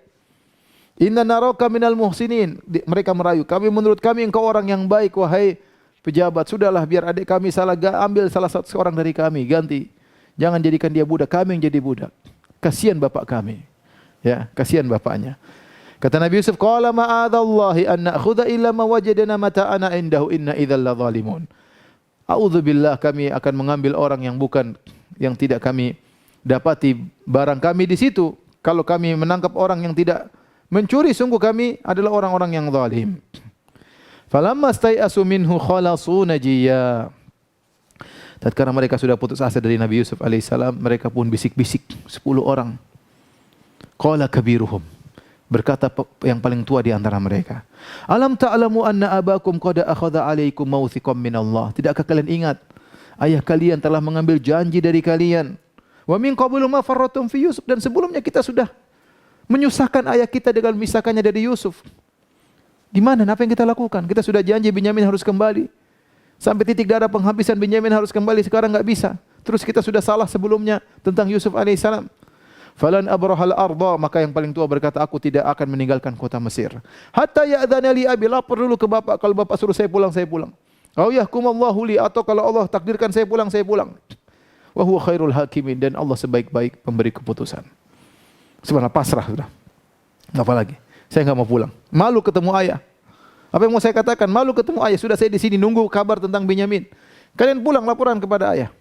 Inna naraka minal muhsinin. Mereka merayu, kami menurut kami engkau orang yang baik wahai pejabat. Sudahlah, biar adik kami salah, ambil salah satu seorang dari kami, ganti. Jangan jadikan dia budak, kami yang jadi budak. Kasihan bapak kami. Ya, kasihan bapaknya. Kata Nabi Yusuf, qala ma'adzallahi an na'khudha illa ma wajadna mata'ana indahu inna idzal ladzalimun. A'udzubillah, kami akan mengambil orang yang bukan, yang tidak kami dapati barang kami di situ. Kalau kami menangkap orang yang tidak mencuri, sungguh kami adalah orang-orang yang zalim. Falamma stai'asu minhu khalasu najiyya. Tatkala mereka sudah putus asa dari Nabi Yusuf alaihissalam, mereka pun bisik-bisik 10 orang. Qala kabiruhum, berkata yang paling tua di antara mereka, alam ta'lamu anna abakum qad akhadha 'alaikum mawthiqan min Allah. Tidakkah kalian ingat ayah kalian telah mengambil janji dari kalian? Wa min qablu ma farratum fi Yusuf, dan sebelumnya kita sudah menyusahkan ayah kita dengan memisahkannya dari Yusuf. Gimana? Apa yang kita lakukan? Kita sudah janji Binyamin harus kembali. Sampai titik darah penghabisan Binyamin harus kembali, sekarang enggak bisa. Terus kita sudah salah sebelumnya tentang Yusuf alaihissalam. Falan abrahal arda, maka yang paling tua berkata, aku tidak akan meninggalkan kota Mesir. Hatta ya'dzana li abi, lapor dulu ke bapak, kalau bapak suruh saya pulang, saya pulang. Au yahkumallahu li, atau kalau Allah takdirkan saya pulang, saya pulang. Wa huwa khairul hakimin, dan Allah sebaik-baik pemberi keputusan. Subhanallah, pasrah sudah. Apa lagi? Saya enggak mau pulang. Malu ketemu ayah. Apa yang mau saya katakan? Malu ketemu ayah. Sudah saya di sini nunggu kabar tentang Binyamin. Kalian pulang laporan kepada ayah.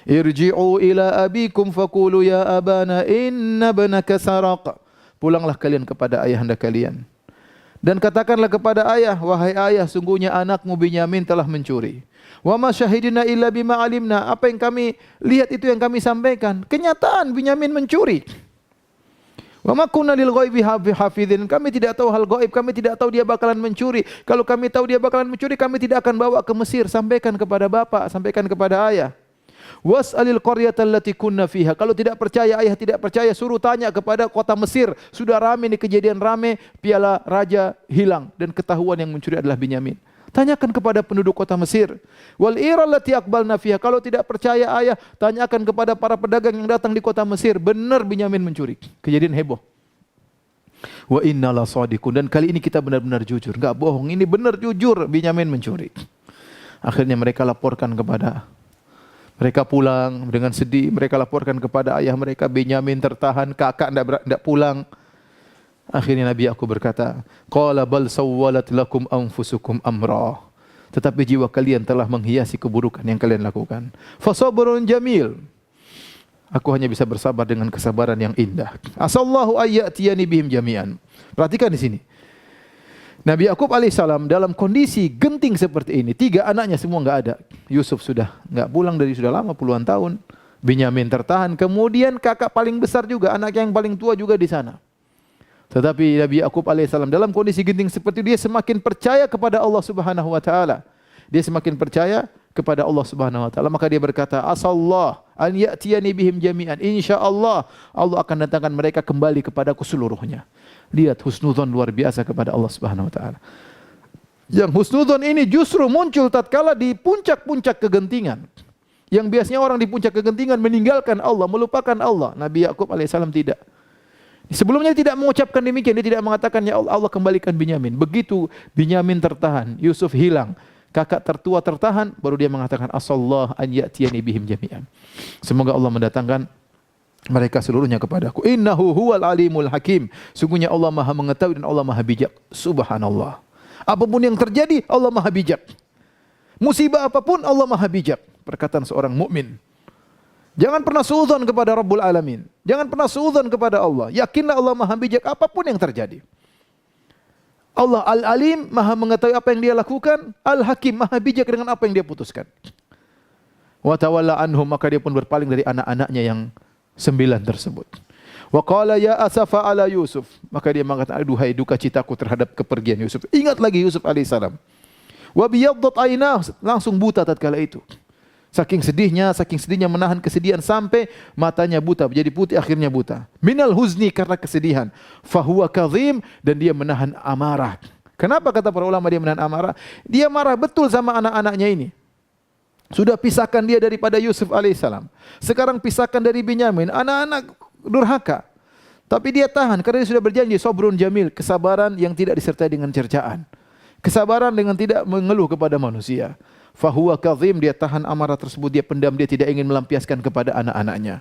Irji'u ila abikum faqulu ya abana inna ibnaka saraq. Pulanglah kalian kepada ayahanda kalian dan katakanlah kepada ayah, wahai ayah, sungguhnya anakmu Binyamin telah mencuri. Wa ma syahidina illa bima alimna. Apa yang kami lihat itu yang kami sampaikan. Kenyataan Binyamin mencuri. Wa ma kunna lil ghaibi hafizin. Kami tidak tahu hal gaib, kami tidak tahu dia bakalan mencuri. Kalau kami tahu dia bakalan mencuri, kami tidak akan bawa ke Mesir. Sampaikan kepada bapak, sampaikan kepada ayah. Was'alil qaryata allati kunna fiha. Kalau tidak percaya, ayah tidak percaya, suruh tanya kepada kota Mesir. Sudah rame nih, kejadian rame, piala raja hilang dan ketahuan yang mencuri adalah Binyamin. Tanyakan kepada penduduk kota Mesir. Wal ira allati aqbalna fiha. Kalau tidak percaya ayah, tanyakan kepada para pedagang yang datang di kota Mesir. Benar Binyamin mencuri. Kejadian heboh. Wa inna la shadiqun, dan kali ini kita benar-benar jujur, enggak bohong, ini benar jujur Binyamin mencuri. Akhirnya mereka laporkan kepada, mereka pulang dengan sedih, mereka laporkan kepada ayah mereka, Binyamin tertahan, kakak tidak pulang. Akhirnya Nabi Yakub berkata, qala bal sawwalat lakum anfusukum amra. Tetapi jiwa kalian telah menghiasi keburukan yang kalian lakukan. Fasabrun jamil. Aku hanya bisa bersabar dengan kesabaran yang indah. Asallahu ayyatiyani bihim jami'an. Perhatikan di sini. Nabi Yakub alaihissalam dalam kondisi genting seperti ini, 3 anaknya semua enggak ada. Yusuf sudah enggak pulang dari sudah lama, puluhan tahun. Binyamin tertahan, kemudian kakak paling besar juga, anak yang paling tua juga di sana. Tetapi Nabi Yakub alaihissalam dalam kondisi genting seperti itu, dia semakin percaya kepada Allah Subhanahu wa taala. Dia semakin percaya kepada Allah Subhanahu wa taala, maka dia berkata, asallah an ya'tiyani bihim jami'an. Insyaallah Allah akan datangkan mereka kembali kepadaku seluruhnya. Lihat husnudzon luar biasa kepada Allah Subhanahu wa taala. Yang husnudzon ini justru muncul tatkala di puncak-puncak kegentingan. Yang biasanya orang di puncak kegentingan meninggalkan Allah, melupakan Allah. Nabi Yakub alaihissalam tidak. Sebelumnya dia tidak mengucapkan demikian, dia tidak mengatakan ya Allah kembalikan Binyamin. Begitu Binyamin tertahan, Yusuf hilang, kakak tertua tertahan, baru dia mengatakan asallahu an ya'tiyani bihim jami'an. Semoga Allah mendatangkan mereka seluruhnya kepadaku. Innahu huwal alimul hakim. Sungguhnya Allah Maha mengetahui dan Allah Maha bijak. Subhanallah. Apapun yang terjadi, Allah Maha bijak. Musibah apapun, Allah Maha bijak. Perkataan seorang mukmin. Jangan pernah suudzon kepada Rabbul Alamin. Jangan pernah suudzon kepada Allah. Yakinlah Allah Maha bijak apapun yang terjadi. Allah Al-Alim, Maha mengetahui apa yang dia lakukan. Al-Hakim, Maha bijak dengan apa yang dia putuskan. Wa tawalla anhum, maka dia pun berpaling dari anak-anaknya yang 9 tersebut. Wa qala ya asafa ala Yusuf, maka dia mengatakan aduhai duka citaku terhadap kepergian Yusuf. Ingat lagi Yusuf alaihissalam. Wa biyaddat aynah, langsung buta tatkala itu. Saking sedihnya menahan kesedihan sampai matanya buta, menjadi putih akhirnya buta. Minal huzni, karena kesedihan. Fahuwa kadhim, dan dia menahan amarah. Kenapa kata para ulama dia menahan amarah? Dia marah betul sama anak-anaknya ini. Sudah pisahkan dia daripada Yusuf alaihissalam. Sekarang pisahkan dari Binyamin, anak-anak durhaka. Tapi dia tahan karena dia sudah berjanji sabrun jamil, kesabaran yang tidak disertai dengan cercaan. Kesabaran dengan tidak mengeluh kepada manusia. Fahuwa kadhim, dia tahan amarah tersebut, dia pendam, dia tidak ingin melampiaskan kepada anak-anaknya.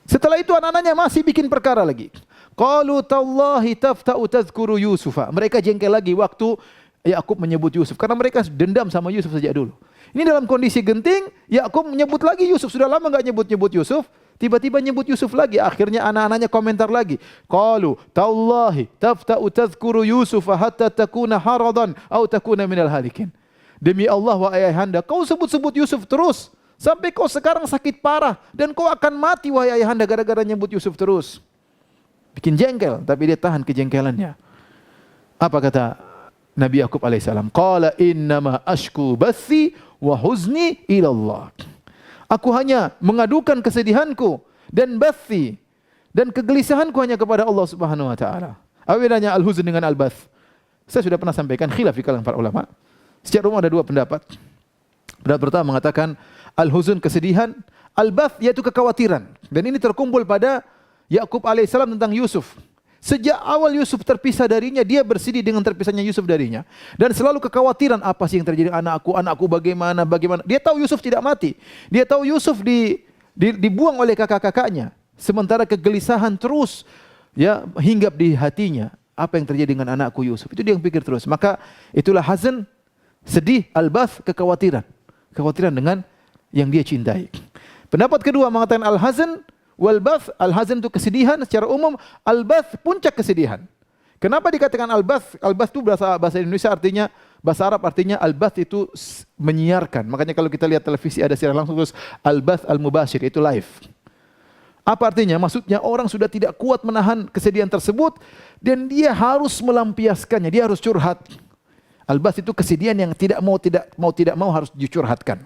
Setelah itu anak-anaknya masih bikin perkara lagi. Qalu tallahi tafta'u tadhkuru Yusufa. Mereka jengkel lagi waktu Yakub menyebut Yusuf karena mereka dendam sama Yusuf sejak dulu. Ini dalam kondisi genting, Yakub menyebut lagi Yusuf. Sudah lama enggak nyebut-nyebut Yusuf, tiba-tiba nyebut Yusuf lagi. Akhirnya anak-anaknya komentar lagi. Qalu tallahi tafta'u tadhkuru Yusufa hatta takuna haradan aw takuna minal halikin. Demi Allah wahai ayahanda, kau sebut-sebut Yusuf terus sampai kau sekarang sakit parah dan kau akan mati wahai ayahanda gara-gara nyebut Yusuf terus. Bikin jengkel, tapi dia tahan kejengkelannya. Apa kata Nabi Yakub alaihissalam? Qala innama ashku bathi wa huzni ila Allah. Aku hanya mengadukan kesedihanku dan bathi dan kegelisahanku hanya kepada Allah Subhanahu wa taala. Apa bedanya al-huzn dengan al-bath? Saya sudah pernah sampaikan khilaf di kalangan para ulama. Secara umum ada dua pendapat. Pendapat pertama mengatakan al-huzn kesedihan, al-bath yaitu kekhawatiran. Dan ini terkumpul pada Yakub alaihissalam tentang Yusuf. Sejak awal Yusuf terpisah darinya, dia bersedih dengan terpisahnya Yusuf darinya. Dan selalu kekhawatiran, apa sih yang terjadi anakku bagaimana. Dia tahu Yusuf tidak mati. Dia tahu Yusuf dibuang oleh kakak-kakaknya. Sementara kegelisahan terus ya hinggap di hatinya. Apa yang terjadi dengan anakku Yusuf? Itu dia yang pikir terus. Maka itulah hazn, sedih, al-bath, kekhawatiran. Kekhawatiran dengan yang dia cintai. Pendapat kedua mengatakan al-hazn wal-bath. Al-hazn itu kesedihan secara umum, al-bath puncak kesedihan. Kenapa dikatakan al-bath? Al-bath itu bahasa Indonesia artinya, bahasa Arab artinya al-bath itu menyiarkan. Makanya kalau kita lihat televisi ada siaran langsung terus al-bath al-mubashir, itu live. Apa artinya? Maksudnya orang sudah tidak kuat menahan kesedihan tersebut dan dia harus melampiaskannya, dia harus curhat. Al-bath itu kesedihan yang tidak mau harus dicurhatkan.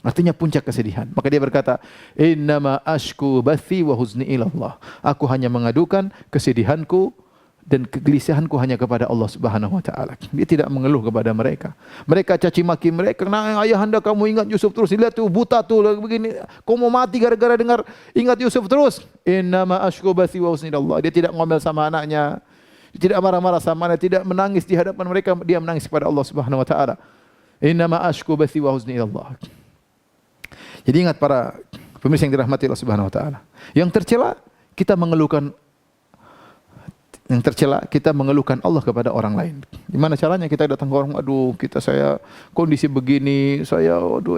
Artinya puncak kesedihan. Maka dia berkata, innama ashku bathi wa huzni ila Allah. Aku hanya mengadukan kesedihanku dan kegelisahanku hanya kepada Allah Subhanahu wa taala. Dia tidak mengeluh kepada mereka. Mereka caci maki mereka, "Nah, ayahanda kamu ingat Yusuf terus. Lihat tuh buta tuh begini. Kau mau mati gara-gara dengar ingat Yusuf terus." Innama ashku bathi wa huzni ila Allah. Dia tidak ngomel sama anaknya. Tidak marah-marah sama dia, tidak menangis di hadapan mereka, dia menangis kepada Allah Subhanahu wa taala. Innama ashku bathi wa huzni ila Allah. Jadi ingat para pemirsa yang dirahmati Allah Subhanahu wa taala. Yang tercela kita mengeluhkan Allah kepada orang lain. Gimana caranya kita datang ke orang, aduh saya kondisi begini,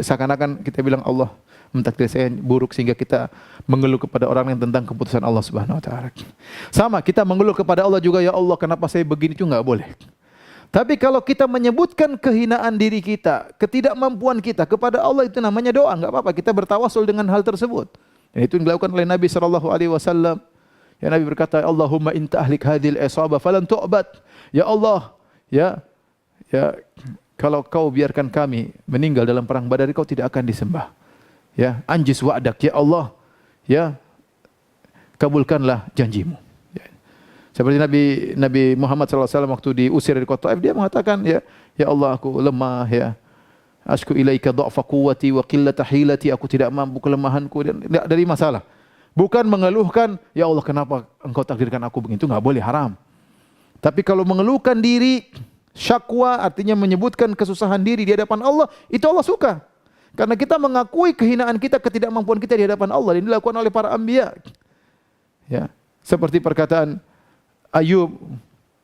seakan-akan kita bilang Allah mentakdir saya buruk sehingga kita mengeluh kepada orang lain tentang keputusan Allah Subhanahu wa taala. Sama, kita mengeluh kepada Allah juga, ya Allah kenapa saya begini, itu enggak boleh. Tapi kalau kita menyebutkan kehinaan diri kita, ketidakmampuan kita kepada Allah, itu namanya doa, enggak apa-apa, kita bertawasul dengan hal tersebut. Dan itu yang dilakukan oleh Nabi sallallahu alaihi wasallam. Ya Nabi berkata, Allahumma in tahlik hadhil isabah falan tu'bad. Ya Allah, ya kalau kau biarkan kami meninggal dalam perang Badar, kau tidak akan disembah. Ya, anjis wa'dak, ya Allah, ya kabulkanlah janjimu. Ya. Seperti Nabi Muhammad SAW waktu diusir dari kota Taif, dia mengatakan, ya Allah aku lemah, ya asku ilaika dha'fa quwwati wa qillata hilati, aku tidak mampu, kelemahanku, dan tidak dari masalah. Bukan mengeluhkan, ya Allah kenapa engkau takdirkan aku begitu, enggak boleh, haram. Tapi kalau mengeluhkan diri, syakwa artinya menyebutkan kesusahan diri di hadapan Allah, itu Allah suka. Karena kita mengakui kehinaan kita, ketidakmampuan kita di hadapan Allah, dan dilakukan oleh para anbiya. Ya, seperti perkataan Ayub,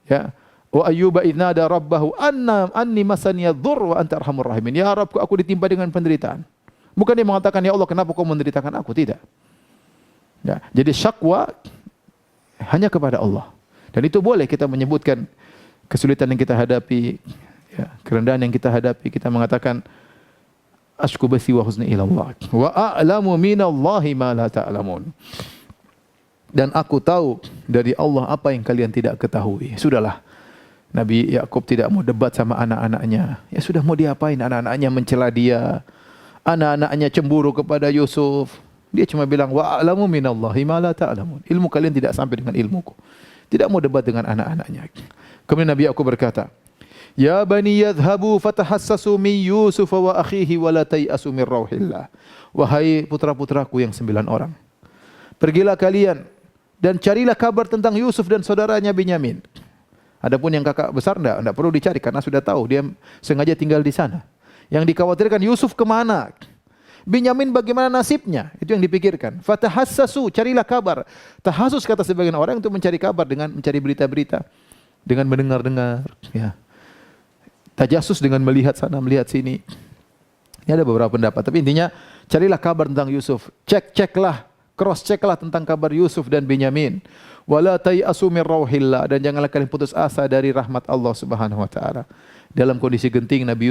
ya, wa ayyuba idnada rabbahu anni masaniya dzurr wa anta arhamur rahimin. Ya Rabbku, aku ditimpa dengan penderitaan. Bukan dia mengatakan, ya Allah kenapa kau menderitakan aku, tidak. Ya, jadi syakwa hanya kepada Allah. Dan itu boleh kita menyebutkan kesulitan yang kita hadapi, ya, kerendahan yang kita hadapi, kita mengatakan ashku bathi wa huzni ila Allah wa a'lamu minallahi ma la ta'lamun. Dan aku tahu dari Allah apa yang kalian tidak ketahui. Sudahlah. Nabi Yakub tidak mau debat sama anak-anaknya. Ya sudah, mau diapain, anak-anaknya mencela dia. anak-anaknya cemburu kepada Yusuf. Dia cuma bilang, wa a'lamu minallahi ma la ta'lamun. Ilmu kalian tidak sampai dengan ilmuku. Tidak mau debat dengan anak-anaknya. Kemudian Nabi Yakub berkata, ya bani yadhhabu fatahassasu min Yusuf wa akhihi wa la tayasu min rauhillah. Wahai putra-putraku yang 9 orang, pergilah kalian dan carilah kabar tentang Yusuf dan saudaranya Binyamin. Adapun yang kakak besar enggak perlu dicari karena sudah tahu dia sengaja tinggal di sana. Yang dikhawatirkan Yusuf kemana? Binyamin bagaimana nasibnya? Itu yang dipikirkan. Fatahassasu, carilah kabar. Tahassus kata sebagian orang untuk mencari kabar dengan mencari berita-berita, dengan mendengar-dengar, ya. Tajassus dengan melihat sana, melihat sini. Ini ada beberapa pendapat, tapi intinya carilah kabar tentang Yusuf. Ceklah, cross-checklah tentang kabar Yusuf dan Binyamin. Wala tayasu min rauhillah, dan janganlah kalian putus asa dari rahmat Allah Subhanahu wa taala. Dalam kondisi genting Nabi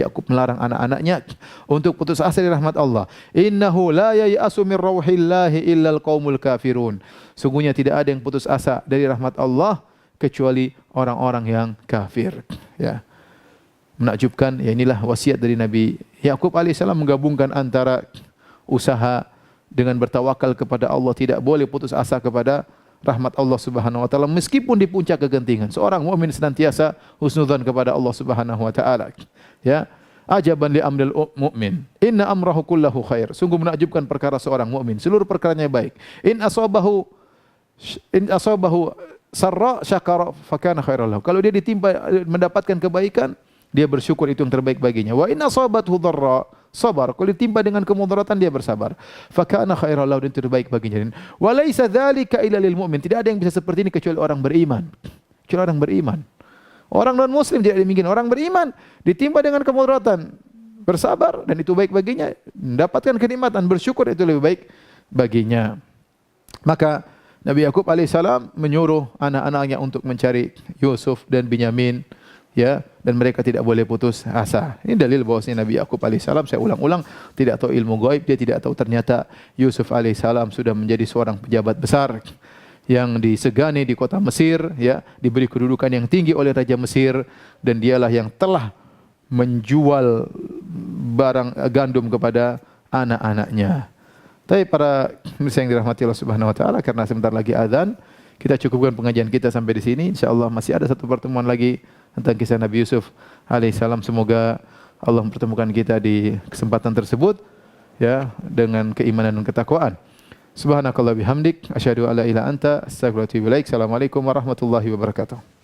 Yakub melarang anak-anaknya untuk putus asa dari rahmat Allah. Innahu la yayasu min rauhillahi illal qaumul kafirun. Sungguhnya tidak ada yang putus asa dari rahmat Allah kecuali orang-orang yang kafir. Ya. Menakjubkan, ya inilah wasiat dari Nabi Yakub alaihissalam menggabungkan antara usaha dengan bertawakal kepada Allah, tidak boleh putus asa kepada rahmat Allah Subhanahu wa taala meskipun di puncak kegentingan. Seorang mukmin senantiasa husnudzan kepada Allah Subhanahu wa taala. Ya, ajaban li amril mu'min. Inna amrahu kullahu khair. Sungguh menakjubkan perkara seorang mukmin, seluruh perkaranya baik. In asabahu sarra syakara fakana khairan lahu. Kalau dia ditimpa mendapatkan kebaikan, dia bersyukur, itu yang terbaik baginya. Wa in asabathu dharra sabar. Kalau ditimpa dengan kemudaratan dia bersabar. Fakana khairan lahu, dan terbaik baginya. Wa laisa dzalika illa lil mu'min. Tidak ada yang bisa seperti ini kecuali orang beriman. Kecuali orang beriman. Orang non muslim tidak demikian. Orang beriman ditimpa dengan kemudaratan, bersabar, dan itu baik baginya. Mendapatkan kenikmatan, bersyukur, itu lebih baik baginya. Maka Nabi Yakub alaihissalam menyuruh anak-anaknya untuk mencari Yusuf dan Binyamin, ya, dan mereka tidak boleh putus asa. Ini dalil bahwasanya Nabi Yakub alaihissalam, saya ulang-ulang, tidak tahu ilmu gaib, dia tidak tahu ternyata Yusuf alaihissalam sudah menjadi seorang pejabat besar yang disegani di kota Mesir, ya, diberi kedudukan yang tinggi oleh Raja Mesir, dan dialah yang telah menjual barang gandum kepada anak-anaknya. Tapi para pemirsa yang dirahmati Allah Subhanahu wa taala, karena sebentar lagi azan, kita cukupkan pengajian kita sampai di sini. Insyaallah masih ada satu pertemuan lagi tentang kisah Nabi Yusuf alaihissalam. Semoga Allah mempertemukan kita di kesempatan tersebut, ya, dengan keimanan dan ketakwaan. Subhanakallah bihamdik, asyhadu alla ilaha illa anta, astaghfiruka wa atubu ilaik. Assalamualaikum warahmatullahi wabarakatuh.